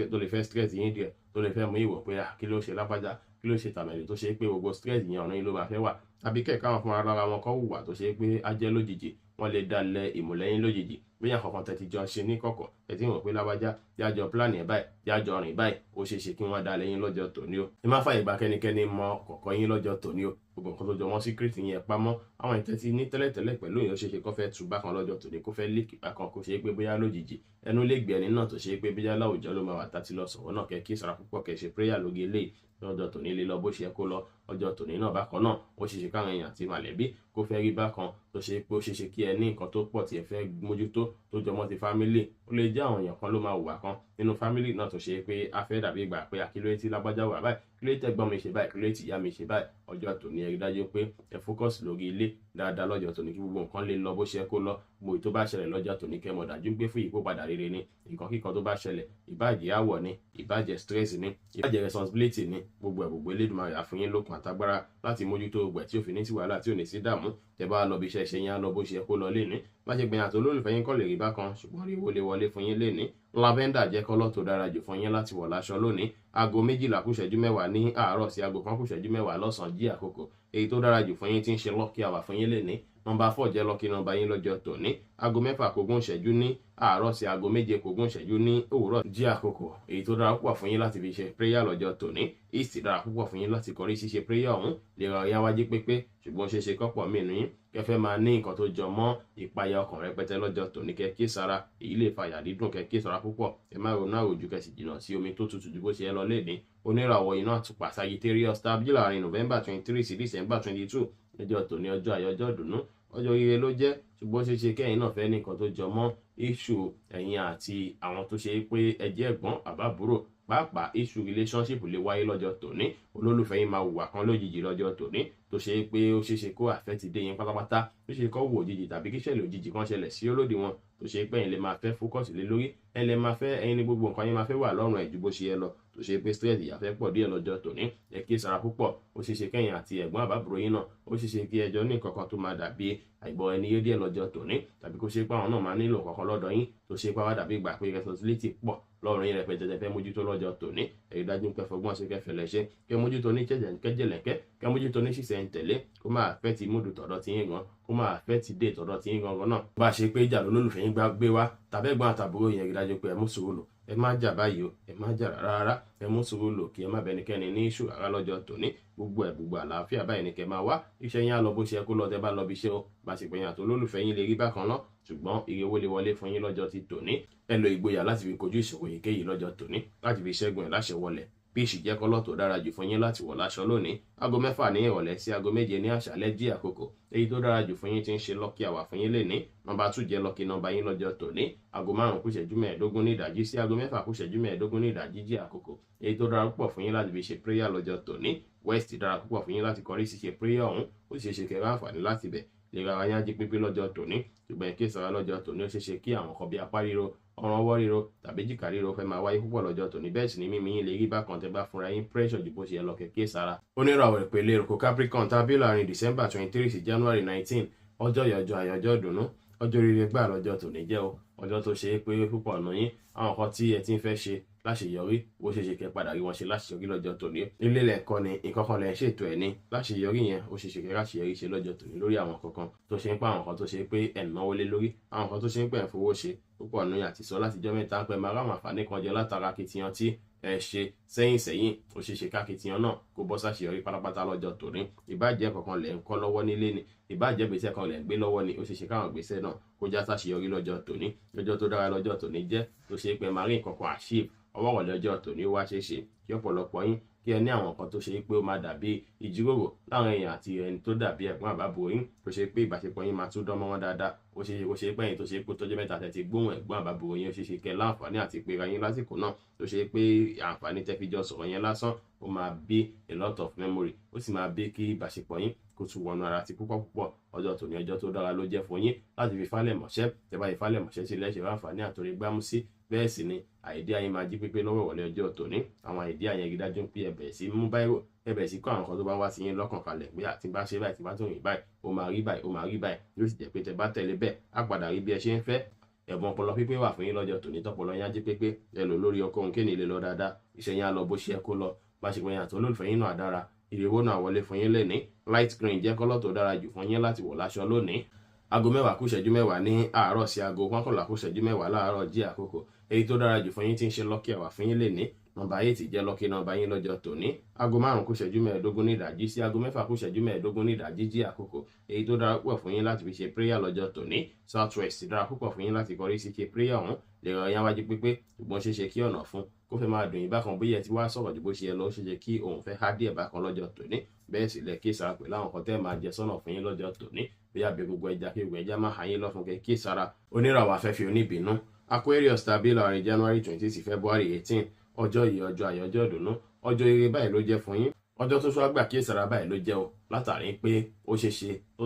tó lè fẹ́ stress yín díẹ̀, tó lè fẹ́ mú ìwọ̀ pé kí ló ṣe lápájá, kí ló ṣe tàmẹ̀lì, tó ṣe pé gbogbo stress yẹn ọ̀nà yín ló máa fẹ́ wà, àbí kẹ̀kẹ́ àwọn fúnra lára wọn kọ́ hùwà tó ṣe pé á jẹ́ lójijì, wọ́n lè dalẹ̀ ìmùlẹ́yìn lójijì, bóyá kankan tẹ́ ti jọ ṣe ní kọ̀kọ̀ ẹ ti mọ̀ pé lábájá yájọ plan ẹ̀ báyìí yájọ rìn báyìí, ó ṣeé ṣe kí wọ́n dalẹ̀ yín lọ́jọ́ tòní o. ẹ má fàyè gba kẹ́nikẹ́ni mọ kọ̀kọ̀ yín lọ́jọ́ tòní o. Gbogbo nǹkan tó jọ wọ́n secret yẹn pamọ́, àwọn ìtẹ́ ti ní tẹ́lẹ̀tẹ́lẹ̀ pẹ̀lú èèyàn ṣe ṣe kó fẹ́ tú bákan lọ́jọ́ tòní, kó fẹ́ líkì bákan, kó ṣe pé bóyá lójijì ẹnu lè gbé ẹni náà tó ṣe pé bóyá láwùjọ ló máa wà tàti lọ sọ̀rọ̀ náà. Kẹ́ kí sara púpọ̀, kẹ́ ṣe prayer lóge eléyìí lọ́jọ́ tòní lè lọ bó ṣe kó lọ. Ọjọ́ tòní náà bákan náà ó ṣe ṣe káwọn èèyàn àti màlẹ́bí kó fẹ́ rí bákan, tó ṣe pé ó ṣe ṣe kí ẹ ní nǹkan tó pọ̀ tí ẹ fẹ́ mójútó tó jọmọ́ ti family. Ó lè jẹ́ àwọn èèyàn kan ló máa wùwà kan nínú family náà tó ṣe pé a fẹ́ dàbí ìgbà pé àkílóyè tí lágbájá wà báyìí, kílóyè tẹ́gbọ́n mi ṣe báyìí, kílóyè tí ìyá mi ṣe báyìí. Ọjọ́ tòní ẹ rí dájú pé ẹ focus lórí ilé dáadáa lọ́jọ́ tòní kí gbogbo nǹkan lè lọ bó ṣe kó lọ. Gbogbo tó bá ṣẹlẹ̀ lọ́jọ́ tòní kẹ́ mọ̀ dájú pé fún ìkópadà rere ni. Nǹkan kíkan tó bá ṣẹlẹ̀, ìbàjẹ́ àwọ̀ ni, ìbàjẹ́ stress ni, ìbàjẹ́ responsibility ni, gbogbo Elédùmarè á fún yín lókun àtagbára láti mójútó gbogbo ẹ̀ tí ò fi ní sí wàhálà tí ò ní sí dààmú. Tẹ́ bá lọ bí iṣẹ́ ṣe yín á lọ bó ṣe kó lọ léni. Má ṣe gbìyànjú àti olólùfẹ́ yín kọ́ lè rí bákan, ṣùgbọ́n rí owó lè wọlé fún yín léni. Lavender jẹ́ kọ́lọ̀ tó dára jù fún yín láti wọ̀ láṣọ lónìí. Aago 12 kù ìṣẹ́jú 10 ní àárọ̀ sí aago 1 kù ìṣẹ́jú 10 lọ́sàn-án jí àkókò. Èyí tó dára jù fún yín tí ń ṣe lucky hour fún yín léni. Number 4 jẹ́ lucky number yín lọ́jọ́ tòní. Aago 6 kù ogún ìṣẹ́jú ní àárọ̀ sí aago 7 kù ogún ìṣẹ́jú ní òwúrọ̀ jí àkókò. Èyí tó dára púpọ̀ fún yín láti fi ṣe prayer lọ́jọ́ tòní. East dára púpọ̀ fún yín láti kọrí ṣíṣe prayer ọ̀hún. Lè ra ọ̀yá wájú pépé, ṣùgbọ́n ṣe ṣe kọ́pọ̀ mí nù yín kẹfẹ́ máa ní nǹkan tó jọ mọ́ ìpayà ọkàn rẹpẹtẹ lọ́jọ́ tòní. Kẹ́ kí sára, èyí lè fa àyà dídùn, kẹ́ kí sára púpọ̀. Ẹ má ronú àròjù, kẹ́ sì jìnnà sí omi tó tutù ju bó ṣe lọ léni. Oníràwọ̀ iná àtùpà Sagittarius tàbí láàrin November 23 sí December 22. Ọjọ́ tòní ọjọ́ ayọ̀ ọjọ́ dùnú, ọjọ́ ire ló jẹ́, ṣùgbọ́n ṣe ṣe kẹ́yìn náà fẹ́ ní nǹkan tó jọ mọ́ issue ẹ̀yin àti àwọn tó ṣe pé ẹ jẹ́ ẹ̀gbọ́n àbábúrò. Pàápàá issue relationship lè wáyé lọ́jọ́ tòní. Olólùfẹ́ yín máa hùwà kan lójijì lọ́jọ́ tòní tó ṣe pé ó ṣeéṣe kó affect dé yín pátápátá, ó ṣe kó wò òjijì tàbí kí ṣẹlẹ̀ òjijì kan ṣẹlẹ̀ sí olódì wọn tó ṣe pé ẹ̀yin lè máa fẹ́ focus lé lórí, ẹ lè máa fẹ́ ẹ̀yin ní gbogbo nǹkan yín máa fẹ́ wà lọ́rùn ẹ̀ ju bó ṣe yẹ lọ, tó ṣe pé stress ìyà fẹ́ pọ̀ díẹ̀ lọ́jọ́ tòní. Ẹ kí sára púpọ̀, ó ṣeéṣe kẹ́yìn àti ẹ̀gbọ́n àbábúrò yín náà ó ṣeéṣe kí ẹjọ́ ní nǹkan kan tó máa dàbí àìgbọ́ ẹni yé díẹ̀ lọ́jọ́ tòní, tàbí kó ṣe pé àwọn náà máa nílò kankan lọ́dọ̀ yín tó ṣe pé wá dàbí ìgbà pé responsibility pọ̀ lọ́rùn yín rẹpẹtẹ fẹ́ mójútó lọ́jọ́ tòní. Èyí dájú pé fọgbọ́n ṣe kẹfẹ̀lẹ̀ ṣe, kẹ́ mójútó ní kẹ́jẹ̀lẹ̀kẹ́, kẹ́ mójútó ní ṣiṣẹ́ ń tẹ̀lé, kó máa fẹ́ ti múdù tọ̀dọ̀ tí yín gan, kó máa fẹ́ ti dé tọ̀dọ̀ tí yín gangan náà. Bá ṣe pé ìjà lólùfẹ́ yín gbé wá tàbí ẹ̀gbọ́n àtàbúrò yẹn rí dájú pé ẹ mú sùúrù, ẹ má jà báyìí o, ẹ má jà rárá, ẹ mú sùúrù lò kí ẹ má bẹnikẹ́ni ní ìṣù rárá lọ́jọ́ tòní. Gbogbo àlàáfíà báyìí ni kẹ́ máa wá, iṣẹ́ yín á lọ bó ṣe kó lọ tẹ́ bá lọ bí iṣẹ́ o, bá sì pẹ̀yìn àti olólùfẹ́ yín lè rí bákan náà, ṣùgbọ́n ire owó lè wọlé fún yín lọ́jọ́ ti tòní. Ẹ lo ìgboyà láti fi kojú ìṣòro èyíkéyìí lọ́jọ́ tòní, láti fi ṣẹ́gun ẹ̀ láṣẹ wọlẹ̀. Píìṣì jẹ́ kọ́lọ̀ tó dára jù fún yín láti wọ̀ láṣọ lónìí. Aago 6 ní ìrọ̀lẹ́ sí aago 7 ní àṣálẹ́ jí àkókò. Èyí tó dára jù fún yín ti ń ṣe lucky hour fún yín lénìí. Nọ́mbà 2 jẹ́ lucky nọ́mbà yín lọ́jọ́ tòní. Aago 5 kù ìṣẹ́jú 15 ní ìdájí sí aago 6 kù ìṣẹ́jú 15 ní ìdájí jí àkókò. Èyí tó dára púpọ̀ fún yín láti fi ṣe prayer lọ́jọ́ tòní. West dára púpọ̀ fún yín láti kọrí sí ṣe prayer ọ̀hún. Ó sì ṣe kẹ́ àǹfààní láti bẹ̀. Lè ra yán jí pípé lọ́jọ́ tòní. Ṣùgbọ́n kí sara lọ́jọ́ tòní ó ṣe ṣe kí àwọn kan bí apá ríro, ọrùn ọwọ́ ríro tàbí jìkà ríro fẹ́ máa wáyé púpọ̀ lọ́jọ́ tòní. Bẹ́ẹ̀ sì ni mímí yín lè rí bákan tẹ́ bá fúnra yín pressure ju bó ṣe yẹ lọ kẹ́kẹ́ sára. Oníràwọ̀ ìpele èrò Capricorn tàbí láàrin December 23 sí January 19 ọjọ́ ìyọjọ́ àyọjọ́ ìdùnnú ọjọ́ rere gbà lọ́jọ́ tòní jẹ́ o. Ọjọ́ tó ṣe é pé púpọ̀ nù yín àwọn kan tí ẹ ti ń fẹ́ ṣe láṣeyọrí ó ṣe ṣe kẹ́ padà rí wọn ṣe láṣeyọrí lọ́jọ́ tòní. Ilé lẹ́ẹ̀kọ́ ni nǹkan kan lẹ́ ṣètò ẹ̀ ní láṣeyọrí yẹn ó ṣe ṣe kẹ́ láṣeyọrí ṣe lọ́jọ́ tòní lórí àwọn kankan tó ṣe ń pa àwọn kan tó ṣe pé ẹ̀ náwó lé lórí àwọn kan tó ṣe ń pẹ̀ fowó ṣe púpọ̀ nù yín àti sọ látijọ́ mẹ́ta pẹ́ máa ráwọn àǹfààní kan jẹ látara akitiyan tí ẹ ṣe sẹ́yìn ó ṣe ṣe kákitiyan náà kó bọ́ sáṣeyọrí pátápátá lọ́jọ́ tòní. Ìbàjẹ́ kankan lẹ̀ ń kọ́ lọ́wọ́ nílé ni ìbàjẹ́ gbèsè kan lẹ̀ ń gbé lọ́wọ́ ni ó ṣe ṣe káwọn gbèsè náà kó já sáṣeyọrí lọ́jọ́ tòní. Lọ́jọ́ tó dára lọ́jọ́ tòní jẹ́ tó ṣe pé máa rí nǹkan kan àṣìb ọwọ́ wọ̀lẹ́ ọjọ́ tòní wá ṣe é ṣe kí ọ̀pọ̀lọpọ̀ yín kí ẹ ní àwọn kan tó ṣe pé ó máa dàbí ìjíròrò láàrin èèyàn àti ẹni tó dàbí ẹ̀gbọ́n àbábò yín tó ṣe pé ìbáṣepọ̀ yín máa tún dán mọ́ wọn dáadáa ó ṣe pé ẹ̀yin tó ṣe pé tọ́jọ́ mẹ́ta tẹ́ ti gbóhùn ẹ̀gbọ́n àbábò yín ó ṣe ṣe kẹ́ láǹfààní àti pera yín lásìkò náà tó ṣe pé àǹfààní tẹ́ fi jọ sọ̀rọ̀ yẹn lásán ó máa bí a lot of memory ó sì máa bí kí ìbáṣepọ̀ yín kó tún wọnú ara ti púpọ̀ ọjọ́ tòní ọjọ́ tó dára ló jẹ́ fún yín láti fi fálẹ̀ mọ̀ṣẹ́ tẹ́ bá fi fálẹ̀ mọ̀ṣẹ́ sí lẹ́ṣẹ̀ láǹfààní àtòrí gbámú sí bẹ́ẹ̀ sì ni àìdíà yín máa jí pípé lọ́wọ́ ìwọlé ọjọ́ tòní àwọn àìdíà yẹn gidájú pé ẹbẹ̀ sí mú báyìí ẹbẹ̀ sí kọ́ àwọn kan tó bá wá sí yín lọ́kàn kalẹ̀ pé àti bá ṣe báyìí tí bá tó rìn báyìí ó máa rí báyìí ó máa rí báyìí yóò sì jẹ́ pé tẹ́ bá tẹ̀lé bẹ́ẹ̀ á padà rí bí ẹ ṣe ń fẹ́. Ẹ̀bùn ọpọlọ pípé wà fún yín lọ́jọ́ tòní tọpọlọ yín á jí pípé ẹ lò lórí ọkọ òun kéènì lè lọ dáadáa iṣẹ́ yín á lọ bó ṣe kó lọ bá ṣe pé yàtọ̀ olólùfẹ́ yín náà dára ìrèwó náà wọlé fún yín lẹ́ni light green jẹ́ kọ́lọ̀ tó dára jù fún yín láti wọ̀ láṣọ lónìí. Aago 10 kù ìṣẹ́jú 10 ní àárọ̀ sí aago 11 kù ìṣẹ́jú 10 láàárọ̀ jí àkókò èyí tó dára jù fún yín tí ń ṣe lucky hour fún yín lẹ́ni. Nọ́mbà 8 jẹ́ lucky nọ́mbà yín lọ́jọ́ tòní. Aago 5 kù ìṣẹ́jú 15 ní ìdájí sí aago 6 kù ìṣẹ́jú 15 ní ìdájí jí àkókò èyí tó dára púpọ̀ fún yín láti fi ṣe prayer lọ́jọ́ tòní. South West dára púpọ̀ fún yín láti kọrí sí ṣe prayer ọ̀hún lè rọ yán wájú pípé ṣùgbọ́n ṣe ṣe kí ọ̀nà fún kó fẹ́ máa dùn yín bákan bóyá ẹ ti wá sọ̀rọ̀ ju bó ṣe yẹ lọ ó ṣe jẹ́ kí òun fẹ́ há díẹ̀ bákan lọ́jọ́ tòní. Bẹ́ẹ̀ sì lẹ kí sara pẹ̀lú àwọn kan tẹ́ máa jẹ sọ́nà fún yín lọ́jọ́ tòní bí àbẹ̀ gbogbo ẹja kí gbogbo ẹja máa há yín lọ́fun kẹ́ kí sara. Oníràwọ̀ afẹ́fẹ́ oníbínú Aquarius tàbí láàrin January 20 sí February 18 ọjọ́ yìí ọjọ́ àyọjọ́ ìdùnnú ọjọ́ ire báyìí ló jẹ́ fún yín ọjọ́ tó ṣọ́ àgbà kí sara báyìí ló jẹ́ o látàrí pé ó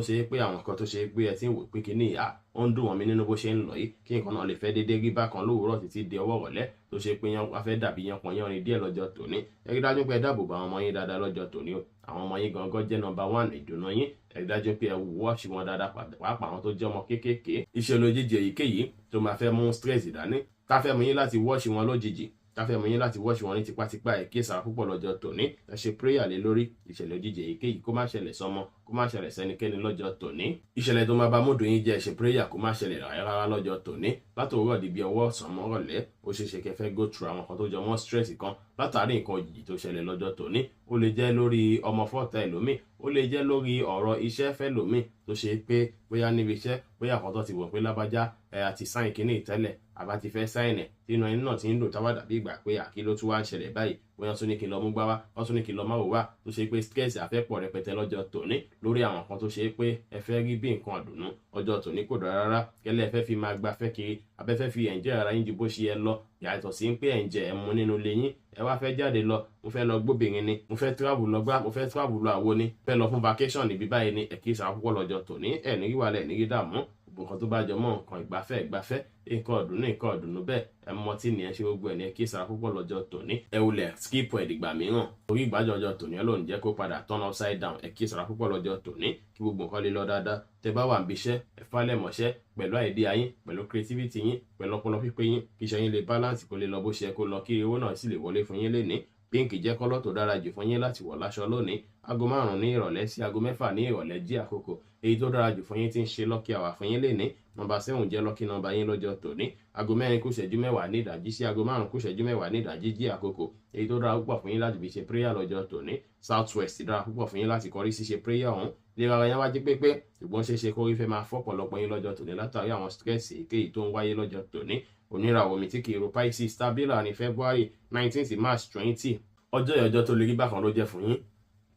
ṣe pé àwọn kan tó ṣe pé ẹ ti ń wò pé kí ní ìyá ó ń dùn wọn mí nínú bó ṣe ń lọ yìí kí nǹkan náà lè fẹ́ déédéé rí bákan lówùúrọ̀ títí di ọwọ́ rọ̀lẹ́ tó ṣe pé wọ́n fẹ́ dàbí yanpọ̀ yanrin díẹ̀ lọ́jọ́ tòní ẹ rí dájú pé ẹ dáàbò bá àwọn ọmọ yín dáadáa lọ́jọ́ tòní o àwọn ọmọ yín gangan jẹ́ number 1 ìdùnnú yín ẹ rí dájú pé ẹ wọ́ọ̀ṣì wọn dáadáa pàápàá àwọn tó jẹ́ ọmọ kéékèèké iṣẹ́ lójijì èyíkéyìí tó máa fẹ́ mú stress dání ká fẹ́ mú yín láti wọ́ọ̀ṣì wọn lójijì káfẹ́ mú yín láti wọ́ọ̀ṣì wọn ní tipátipá ẹ̀ kí sára púpọ̀ lọ́jọ́ tòní ẹ ṣe prayer lé lórí ìṣẹ̀lẹ̀ òjijì èyíkéyìí kó má ṣẹlẹ̀ sọmọ kó má ṣẹlẹ̀ sẹ́nikẹ́ni lọ́jọ́ tòní ìṣẹ̀lẹ̀ tó máa bá múdù yín jẹ́ ẹ ṣe prayer kó má ṣẹlẹ̀ rárá lọ́jọ́ tòní látòwúrọ̀ di bí ọwọ́ ọ̀sán mọ́rọ̀lẹ́ ó ṣe ṣe kẹfẹ́ go through àwọn kan tó jọ mọ́ stress kan látàrí nǹkan òjijì tó ṣẹlẹ̀ lọ́jọ́ tòní ó lè jẹ́ lórí ọmọ fọ́ọ̀tà ẹlòmíì ó lè jẹ́ lórí ọ̀rọ̀ iṣẹ́ fẹ́lòmíì tó ṣe pé bóyá níbi iṣẹ́ bóyá àkọ́tọ̀ ti wọ̀ pé lábájá àti sáìn kínní ìtẹ́lẹ̀ àbá ti fẹ́ sáìn ẹ̀ tí inú ẹni náà ti ń dùn táwádà bí ìgbà pé àkí ló tún wá ń ṣẹlẹ̀ báyìí bóyá tún ní kí n lọ mú gbá wá wọ́n tún ní kí n lọ má wò wá tó ṣe pé stress àfẹ́pọ̀ rẹpẹtẹ lọ́jọ́ tòní lórí àwọn kan tó ṣe pé ẹ fẹ́ rí bí nǹkan àdùnnú ọjọ́ tòní kò dára rárá kẹ́lẹ́ ẹ fẹ́ fi máa gbafẹ́ kiri abẹ́fẹ́ fi ẹ̀ǹjẹ́ ara yín ju bó ṣe yẹ lọ yàtọ̀ sí pé ẹ̀ǹjẹ́ ẹ̀ mú nínú ilé yín ẹ wá fẹ́ jáde lọ mo fẹ́ lọ gbóbìnrin ni mo fẹ́ travel lọ gbá mo fẹ́ travel lọ àwo ni fẹ́ lọ fún vacation níbi báyìí ni ẹ kì í sàpúpọ̀ lọ́jọ́ tòní ẹ̀ ní rí wàhálà ẹ̀ ní rí dààmú nǹkan tó bá jọ mọ́ nǹkan ìgbafẹ́ nǹkan ọ̀dùnnú bẹ́ẹ̀ ẹ mọ tí nìyẹn ṣe gbogbo ẹ̀ ní kí sara púpọ̀ lọ́jọ́ tòní ẹ wulẹ̀ skip ẹ̀ dìgbà mìíràn orí ìgbàjọ ọjọ́ tòní ọlọ́run jẹ́ kó padà turn upside down ẹ kí sara púpọ̀ lọ́jọ́ tòní kí gbogbo nǹkan lè lọ dáadáa tẹ bá wà níbi iṣẹ́ ẹ falẹ̀ mọ́ṣẹ́ pẹ̀lú idea yín pẹ̀lú creativity yín pẹ̀lú ọpọlọ pípé yín kí iṣẹ́ yín lè balance kó lè lọ bó ṣe kó lọ kí owó náà sì lè wọlé fún yín lénìí pink jẹ́ kọ́lọ́ tó dára jù fún yín láti wọ̀ láṣọ lónìí aago 5 ní ìrọ̀lẹ́ sí aago 6 ní ìrọ̀lẹ́ jí àkókò èyí tó dára jù fún yín tí ń ṣe lucky hour fún yín lénìí. Nọ́mbà 7 jẹ́ lucky nọ́mbà yín lọ́jọ́ tòní. Aago 4 kù ìṣẹ́jú 10 ní ìdájí sí aago 5 kù ìṣẹ́jú 10 ní ìdájí jí àkókò èyí tó dára púpọ̀ fún yín láti fi ṣe prayer lọ́jọ́ tòní. South West dára púpọ̀ fún yín láti kọrí sí ṣe prayer ọ̀hún. Lè rárá yẹn wá jí pépé ṣùgbọ́n ṣeéṣe kó rí fẹ́ máa fọ́pọ̀lọpọ̀ yín lọ́jọ́ tòní látàrí àwọn stress èkéyìí tó ń wáyé lọ́jọ́ tòní. Oníràwọ̀ mi tí kì í ro Pisces stabila ní February 19 sí March 20. Ọjọ́ tó lè rí bákan ló jẹ́ fún yín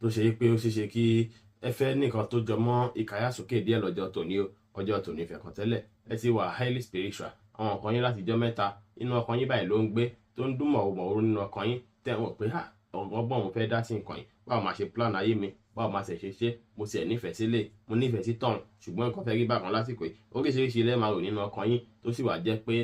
tó ṣe pé ó ṣeéṣe kí ẹ fẹ́ nìkan tó jọ mọ́ ìkáyàsókè díẹ̀ lọ́jọ́ tòní o. Ọjọ́ tòní fẹ̀kàn tẹ́lẹ̀ ẹ ti wà highly spiritual. Àwọn ọkàn yín láti jọ mẹ́ta inú ọkàn yín báyìí ló ń gbé tó ń dún mọ̀ọ́mọ̀ọ́rú nínú ọkàn yín tẹ̀ wọ́n pé ọgbọ́n òun fẹ́ dá sí nǹkan yìí báwo máa ṣe plan ayé mi báwo máa ṣe mo tiẹ̀ nífẹ̀ẹ́ sílé mo nífẹ̀ẹ́ sí tọ̀hún ṣùgbọ́n nǹkan fẹ́ rí bákan lásìkò yìí oríṣiríṣi ilé máa rò nínú ọkàn yín tó sì wà jẹ́ pé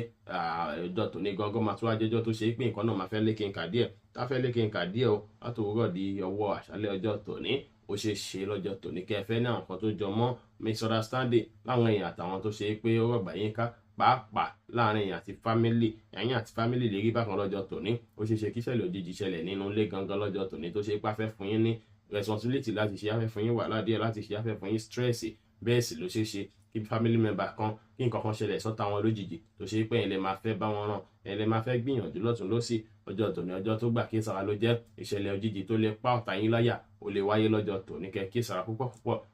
ọjọ́ tòní gangan máa tún wá jẹ́jọ́ tó ṣe pé nǹkan náà máa fẹ́ lékè nkà díẹ̀ tá fẹ́ lékè nkà díẹ̀ o láti òwúrọ̀ di ọwọ́ àṣálẹ́ ọjọ́ tòní ó ṣe ṣe lọ́jọ́ tòní kẹ́ ẹ fẹ́ ní àwọn nǹkan tó jọ mọ́ misunderstanding láwọn èèyàn àtàwọn tó ṣe pé ó rọ̀gbà yín ká pàápàá láàrin èèyàn àti fámílì lè rí bákan lọ́jọ́ tòní ó ṣe ṣe kí ìṣẹ̀lẹ̀ òjijì ṣẹlẹ̀ nínú ilé gangan lọ́jọ́ tòní tó ṣe pé afẹ́ fún yín ní responsibility láti ṣe afẹ́ fún yín wàhálà díẹ̀ láti ṣe afẹ́ fún yín stress bẹ́ẹ̀ sì ló ṣe ṣe kí family member kan kí nǹkan kan ṣẹlẹ̀ sọ́tà wọn lójijì tó ṣe pé ẹ̀ lè máa fẹ́ bá wọn ràn ẹ̀ lè máa fẹ́ gbìyànjú lọ́tún lọ́sì ọjọ́ tòní ọjọ́ tó gbà kí sara ló jẹ́ ìṣẹ̀lẹ̀ òjijì tó lè pa ọ̀tá yín láyà ó lè wáyé lọ́jọ́ tòní kẹ́ kí sara púpọ̀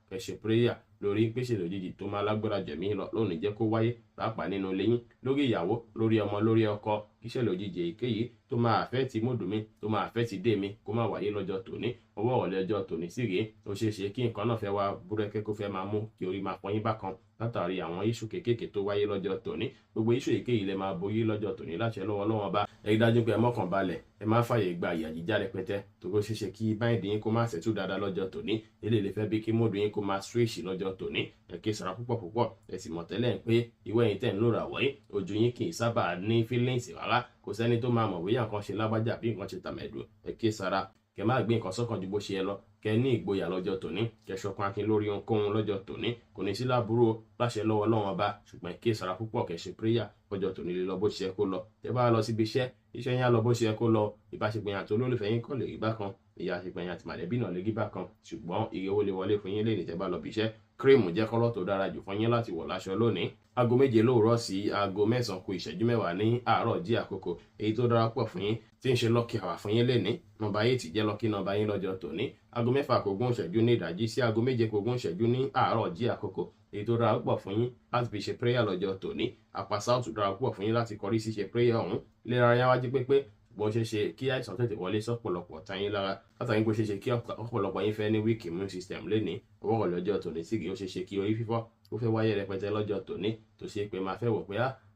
kẹ́ ṣe prayer lórí pèsè òjijì tó máa lágbára jẹ̀mí lọ lónìí jẹ́ kó wáyé pàápàá nínú ilé yín lórí ìyàwó lórí ọmọ lórí ọkọ ìṣẹ̀lẹ̀ òjijì èyíkéyìí tó máa àfẹ́ẹ̀tì múdù mi tó máa àfẹ́ẹ̀tì dé mi kó má wáyé lọ́jọ́ tòní ọwọ́ ọ̀lẹ́ ọjọ́ tòní sì rèé ó ṣeé ṣe kí nǹkan náà fẹ́ wá búrẹ́kẹ́ kó fẹ́ máa mú kí orí máa pọ́n yín bákan látàrí àwọn iṣu kéékèèké tó wáyé lọ́jọ́ tòní gbogbo iṣu èkéyìí lè máa borí lọ́jọ́ tòní láṣẹ lọ́wọ́ bá ẹ rí dájú pé ẹ mọ́kàn balẹ̀ ẹ má fàyè gba ìyà jíjá rẹpẹtẹ tó kó ṣeéṣe kí báyìí yín kó má ṣẹ̀tú dáadáa lọ́jọ́ tòní eléyìí lè fẹ́ bí kí módù yín kó máa switch lọ́jọ́ tòní ẹ kí sara púpọ̀ ẹ sì mọ̀ tẹ́lẹ̀ pé ìwé yín tẹ̀ ń lòrà wọ̀nyí ojú yín kì í sábà ní feelings rárá kò sẹ́ni tó máa mọ̀ bóyá nǹkan ṣe lágbájá bí nǹkan ṣe tàmẹ̀dù ẹ kí sara kẹ má gbé nǹkan sọ́kàn ju bó ṣe yẹ lọ kẹ ní ìgboyà lọ́jọ́ tòní kẹ ṣọkan akin lórí ohunkóhun lọ́jọ́ tòní kò ní sí láburú láṣẹ lọ́wọ́ Ọlọ́run bá ṣùgbọ́n kí sara púpọ̀ kẹ ṣe prayer lọ́jọ́ tòní lè lọ bó ṣe yẹ kó lọ tẹ bá lọ síbi iṣẹ́ yín á lọ bó ṣe yẹ kó lọ ìbáṣepọ̀ yín àti olólùfẹ́ yín kọ́ lè rí bákan ìyàṣepọ̀ yín àti màlẹ́bí náà lè rí bákan ṣùgbọ́n iye owó lè wọlé fún yín lè ní tẹ bá lọ bí iṣẹ́ cream jẹ́ kọ́lọ́ tó dára jù fún yín láti wọ̀ láṣọ lónìí aago 7 lóòrọ̀ sí aago 9 kù ìṣẹ́jú 10 ní àárọ̀ jí àkókò èyí tó dára pọ̀ fún yín tí ń ṣe lucky hour fún yín lénìí nọ́mbà 8 jẹ́ lucky nọ́mbà yín lọ́jọ́ tòní aago 6 kù ogún ìṣẹ́jú ní ìdájí sí aago 7 kù ogún ìṣẹ́jú ní àárọ̀ jí àkókò èyí tó dára pọ̀ fún yín láti fi ṣe prayer lọ́jọ́ tòní àpá south dára pọ̀ fún yín láti kọrí sí ṣe prayer ọ̀hún ìlera yá wájú pépé bó ṣe ṣe kí àìsàn tètè wọlé sọ́pọ̀lọpọ̀ tayín lára látàrí bó ṣe ṣe kí ọ̀pọ̀lọpọ̀ yín fẹ́ ní weak immune system lénìí ọwọ́ ọ̀lẹ́ ọjọ́ tòní sí kì í ó ṣe ṣe kí orí fífọ́ ó fẹ́ wáyé rẹpẹtẹ lọ́jọ́ tòní tó ṣe pé máa fẹ́ wò pé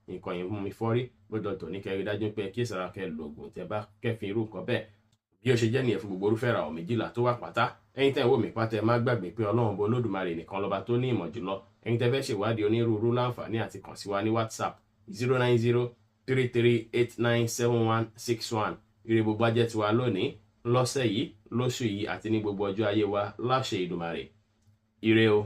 nǹkan yìí mú mi fọ́rí lọ́jọ́ tòní kẹrí dájú pé kí ìsara kẹ lògùn tẹ bá kẹfìn irú nǹkan bẹ́ẹ̀ bí ó ṣe jẹ́ nìyẹn fún gbogbo orúfẹ́ ra ọ̀ méjìlá tó wà pátá ẹ̀yin tẹ́ ń wò mí pátá ẹ má gbàgbé pé Ọlọ́run bo Olódùmarè nìkan lọ́ba tó ní ìmọ̀ jùlọ ẹ̀yin tẹ́ fẹ́ ṣèwádìí onírúurú láǹfààní àti kàn sí wa ní WhatsApp 09033897161 ire gbogbo ajẹ́ tiwa lónìí lọ́sẹ̀ yìí lóṣù yìí àti ní gbogbo ọjọ́ ayé wa láṣẹ Ìdùmarè ire o.